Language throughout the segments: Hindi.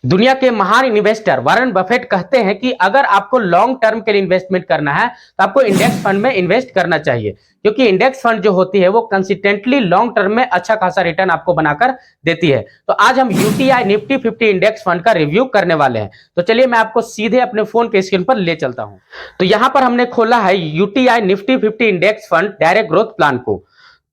दुनिया के महान इन्वेस्टर वॉरेन बफेट कहते हैं कि अगर आपको लॉन्ग टर्म के लिए इन्वेस्टमेंट करना है तो आपको इंडेक्स फंड में इन्वेस्ट करना चाहिए, क्योंकि इंडेक्स फंड जो होती है वो कंसिस्टेंटली लॉन्ग टर्म में अच्छा खासा रिटर्न आपको बनाकर देती है। तो आज हम यूटीआई निफ्टी 50 इंडेक्स फंड का रिव्यू करने वाले हैं। तो चलिए मैं आपको सीधे अपने फोन के स्क्रीन पर ले चलता हूं। तो यहां पर हमने खोला है UTI Nifty 50 index fund direct growth plan को।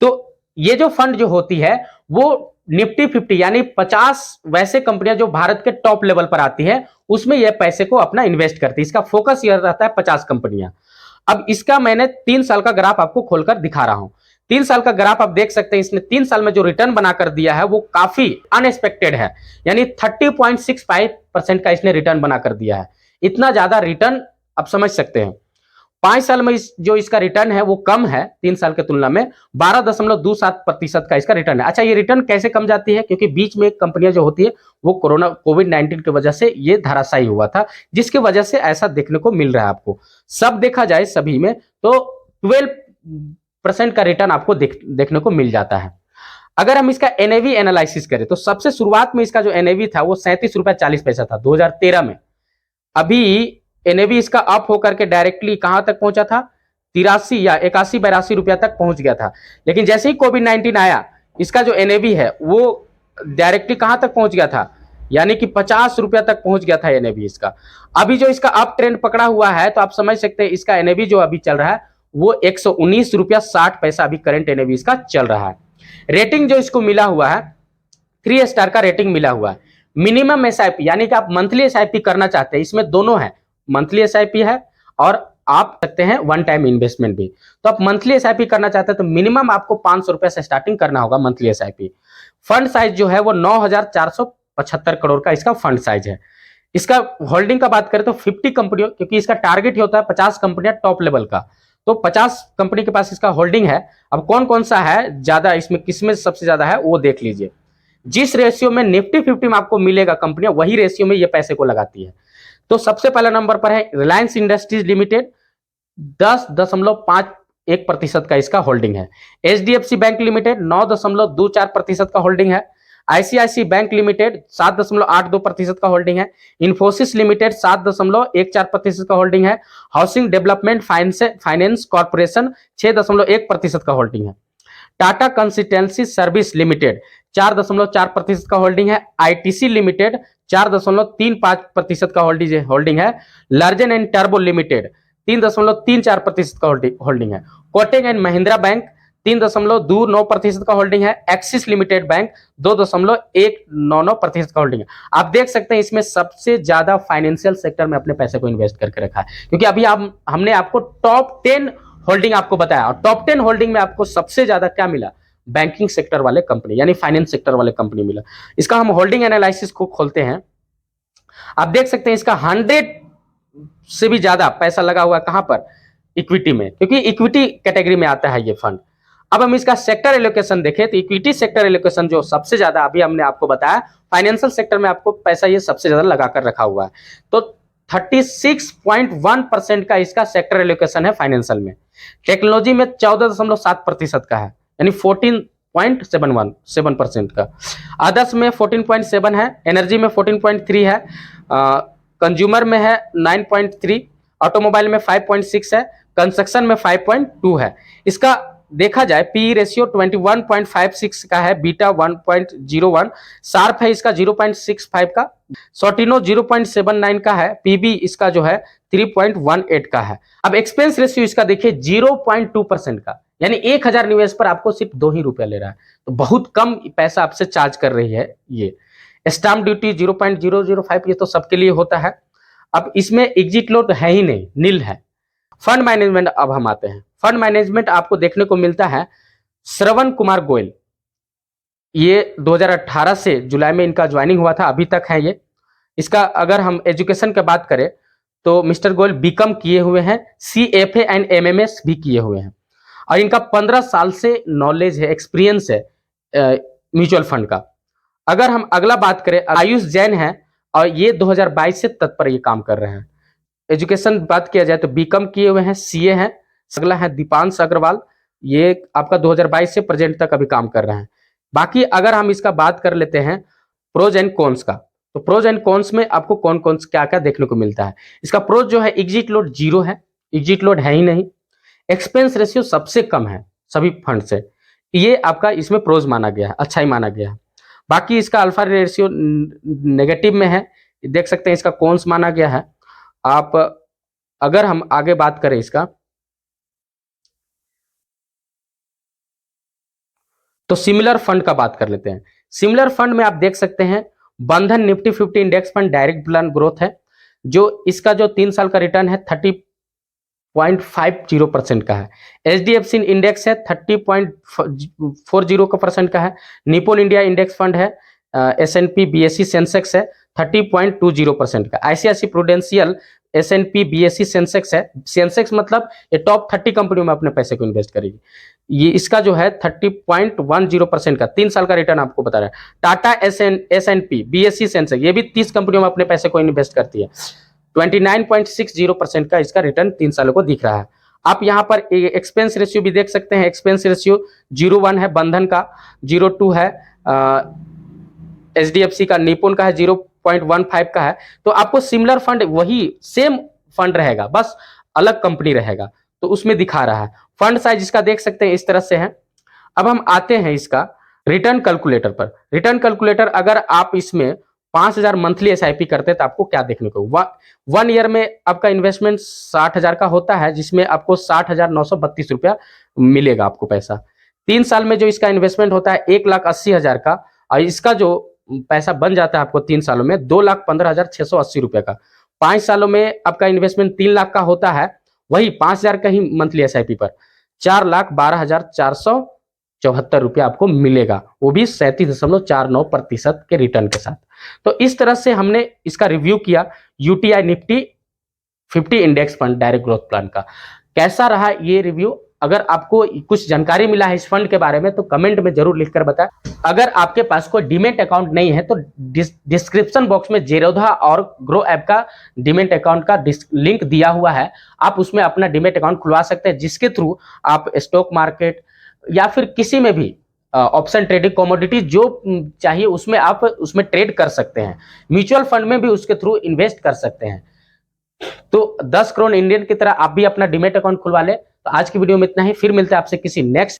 तो ये जो फंड जो होती है वो निफ्टी 50 यानी 50 वैसे कंपनियां जो भारत के टॉप लेवल पर आती है उसमें यह पैसे को अपना इन्वेस्ट करती है। इसका फोकस यह रहता है 50 कंपनियां। अब इसका मैंने 3 साल का ग्राफ आपको खोलकर दिखा रहा हूं। 3 साल का ग्राफ आप देख सकते हैं, इसने 3 साल में जो रिटर्न बनाकर दिया है वो काफी अनएक्सपेक्टेड है, यानी 30.65% का इसने रिटर्न बनाकर दिया है। इतना ज्यादा रिटर्न आप समझ सकते हैं। 5 साल में जो इसका रिटर्न है वो कम है 3 साल की तुलना में, 12.27% का इसका रिटर्न है। अच्छा, ये रिटर्न कैसे कम जाती है? क्योंकि बीच में कंपनियां जो होती है वो कोविड-19 की वजह से ये धराशायी हुआ था, जिसकी वजह से ऐसा देखने को मिल रहा है आपको। सब देखा जाए सभी में तो 12% का रिटर्न आपको देखने को मिल जाता है। अगर हम इसका एनएवी एनालिसिस करें तो सबसे शुरुआत में इसका जो एनएवी था वो 37 रुपया 40 पैसा था 2013 में। अभी एनएवी इसका अप होकर के डायरेक्टली कहां तक पहुंचा था? 83 या 81-82 रुपया तक पहुंच गया था। लेकिन जैसे ही कोविड-19 आया, इसका जो एनएवी है वो डायरेक्टली कहां तक पहुंच गया था? यानी कि 50 रुपया तक पहुंच गया था एनएवी इसका। अभी जो इसका अप ट्रेंड पकड़ा हुआ है तो आप समझ सकते हैं इसका एनएवी जो अभी चल रहा है वो 119 रुपया 60 पैसा अभी करंट एनएवी इसका चल रहा है। रेटिंग जो इसको मिला हुआ है 3 स्टार का रेटिंग मिला हुआ है। मिनिमम एसआईपी यानी कि आप मंथली एसआईपी करना चाहते हैं, इसमें दोनों है, मंथली एसआईपी है और आप सकते हैं वन टाइम इन्वेस्टमेंट भी। तो आप मंथली एसआईपी करना चाहते हैं तो मिनिमम आपको 500 रुपए से स्टार्टिंग करना होगा मंथली एसआईपी। फंड साइज जो है वो 9,475 करोड़ का इसका फंड साइज है। इसका होल्डिंग का बात करें तो 50 कंपनियों, क्योंकि इसका टारगेट ही होता है 50 कंपनियां टॉप लेवल का, तो 50 कंपनी के पास इसका होल्डिंग है। अब कौन कौन सा है ज्यादा, इसमें किसमें सबसे ज्यादा है वो देख लीजिए। जिस रेशियो में निफ्टी 50 में आपको मिलेगा कंपनियां, वही रेशियो में ये पैसे को लगाती है। तो सबसे पहला नंबर पर है रिलायंस इंडस्ट्रीज लिमिटेड, 10.51% का इसका होल्डिंग है। एचडीएफसी बैंक लिमिटेड 9.24% का होल्डिंग है। आईसीआईसी बैंक लिमिटेड 7.82% का होल्डिंग है। इंफोसिस लिमिटेड 7.14% का होल्डिंग है। हाउसिंग डेवलपमेंट फाइनेंस कॉर्पोरेशन 6.1% का होल्डिंग है। टाटा कंसल्टेंसी सर्विस लिमिटेड 4.4% का होल्डिंग है। आईटीसी लिमिटेड 4.35% का होल्डिंग है। लर्जन एंड टर्बो लिमिटेड 3.34% का होल्डिंग है। कोटक एंड महिंद्रा बैंक 3.29% का होल्डिंग है। एक्सिस लिमिटेड बैंक 2.199% का होल्डिंग है। आप देख सकते हैं इसमें सबसे ज्यादा फाइनेंशियल सेक्टर में अपने पैसे को इन्वेस्ट करके रखा है, क्योंकि अभी हमने आपको टॉप 10 होल्डिंग आपको बताया और टॉप 10 होल्डिंग में आपको सबसे ज्यादा क्या मिला? बैंकिंग सेक्टर वाले कंपनी यानी फाइनेंस सेक्टर वाले कंपनी मिला। इसका हम होल्डिंग एनालिसिस को खोलते हैं। आप देख सकते हैं इसका 100 से भी ज्यादा पैसा लगा हुआ है कहां पर? इक्विटी में, क्योंकि इक्विटी कैटेगरी में आता है ये फंड। अब हम इसका सेक्टर एलोकेशन देखें तो इक्विटी सेक्टर एलोकेशन जो सबसे ज्यादा अभी हमने आपको बताया, फाइनेंशियल सेक्टर में आपको पैसा ये सबसे ज्यादा लगाकर रखा हुआ है। तो 36.1% का इसका सेक्टर एलोकेशन है फाइनेंशियल में। टेक्नोलॉजी में 14.7% का है, यानी 14.7% का। अदर्स में 14.7 है। एनर्जी में 14.3 है। कंज्यूमर में है 9.3। ऑटोमोबाइल में 5.6 है। कंस्ट्रक्शन में 5.2 है। इसका देखा जाए पी रेशियो 21.56 का है, बीटा 1.01, शार्प है इसका 0.65 का, सोटिनो 0.79 का है, पीबी इसका जो है 3.18 का है। अब एक्सपेंस रेशियो इसका देखिए 0.2% का, यानी 1000 निवेश पर आपको सिर्फ 2 ही रुपया ले रहा है, तो बहुत कम पैसा आपसे चार्ज कर रही है ये। स्टाम्प ड्यूटी 0.005, ये तो सबके लिए होता है। अब इसमें एग्जिट लोड है ही नहीं, नील है। फंड मैनेजमेंट अब हम आते हैं। फंड मैनेजमेंट आपको देखने को मिलता है श्रवण कुमार गोयल, ये 2018 से जुलाई में इनका ज्वाइनिंग हुआ था, अभी तक है ये। इसका अगर हम एजुकेशन की बात करें तो मिस्टर गोयल बीकॉम किए हुए हैं, सीएफए एंड एमएमएस भी किए हुए हैं और इनका 15 साल से नॉलेज है, एक्सपीरियंस है म्यूचुअल फंड का। अगर हम अगला बात करें, आयुष जैन है और ये 2022 से तत्पर ये काम कर रहे हैं। एजुकेशन बात किया जाए तो बीकॉम किए हुए हैं, सीए हैं। अगला है दीपांश अग्रवाल, ये आपका 2022 से प्रेजेंट तक अभी काम कर रहे हैं। बाकी अगर हम इसका बात कर लेते हैं प्रोज एंड कॉन्स का, तो प्रोज एंड कॉन्स में आपको कौन कौन क्या क्या देखने को मिलता है। इसका प्रोज जो है, एग्जिट लोड 0 है, एग्जिट लोड है ही नहीं। एक्सपेंस रेशियो सबसे कम है सभी फंड से, ये आपका इसमें प्रोज माना गया है, अच्छा ही माना गया है। बाकी इसका अल्फा रेशियो नेगेटिव में है, देख सकते हैं। इसका कॉन्स माना गया है। आप अगर हम आगे बात करें इसका, तो सिमिलर फंड का बात कर लेते हैं। सिमिलर फंड में आप देख सकते हैं बंधन Nifty 50 index fund direct plan growth है, जो इसका जो 3 साल का रिटर्न है 30.50% का है। एचडीएफसी इंडेक्स है 30.40 का परसेंट का है। निपोन इंडिया इंडेक्स फंड है, एसएनपी बीएसई सेंसेक्स है 30.20% का। ICICI Prudential SNP BSE Sensex है, सेंसेक्स मतलब ये टॉप 30 कंपनियों में अपने पैसे को इन्वेस्ट करेगी। ये इसका जो है 30.10% का 3 साल का रिटर्न आपको बता रहा है। टाटा एसएनपी बीएसई सेंसेक्स ये भी 30 कंपनियों में अपने पैसे को इन्वेस्ट करती है। 29.60% का इसका रिटर्न 3 सालों को दिख रहा है। आप यहाँ पर एक्सपेंस रेशियो भी देख सकते हैं। एक्सपेंस रेशियो 0.1 है बंधन का, 0.2 है एचडीएफसी का, निपुण का है 0.15 का है। तो आपको सिमिलर फंड वही सेम फंड रहेगा, बस अलग कंपनी रहेगा, तो उसमें दिखा रहा है। फंड साइज इसका देख सकते हैं इस तरह से है। अब हम आते हैं इसका रिटर्न कैलकुलेटर पर। रिटर्न कैलकुलेटर अगर आप इसमें 5,000 मंथली एसआईपी करते हैं तो आपको क्या देखने को, 1 ईयर में आपका इन्वेस्टमेंट 60,000 का होता है, जिसमें आपको 60,932 रुपया मिलेगा आपको पैसा। 3 साल में जो इसका इन्वेस्टमेंट होता है 1,80,000 का, और इसका जो पैसा बन जाता है आपको 3 सालों में 2,15,680 रुपये का। 5 सालों में आपका इन्वेस्टमेंट 3 लाख का होता है, वही 5,000 का ही मंथली एसआईपी पर 4,12,474 रुपया आपको मिलेगा, वो भी 37.49% के रिटर्न के साथ। तो इस तरह से हमने इसका रिव्यू किया UTI Nifty 50 index fund direct growth plan का। कैसा रहा ये रिव्यू? अगर आपको कुछ जानकारी मिला है इस फंड के बारे में तो कमेंट में जरूर लिखकर बताएं। अगर आपके पास कोई डीमेट अकाउंट नहीं है तो डिस्क्रिप्शन बॉक्स में जेरोधा और ग्रो ऐप का डीमेट अकाउंट का लिंक दिया हुआ है, आप उसमें अपना डीमेट अकाउंट खुलवा सकते हैं, जिसके थ्रू आप स्टॉक मार्केट या फिर किसी में भी ऑप्शन ट्रेडिंग कमोडिटी जो चाहिए उसमें आप उसमें ट्रेड कर सकते हैं। म्यूचुअल फंड में भी उसके थ्रू इन्वेस्ट कर सकते हैं। तो 10 करोड़ इंडियन की तरह आप भी अपना डीमेट अकाउंट खुलवा ले। तो आज की वीडियो में इतना ही, फिर मिलते हैं आपसे किसी नेक्स्ट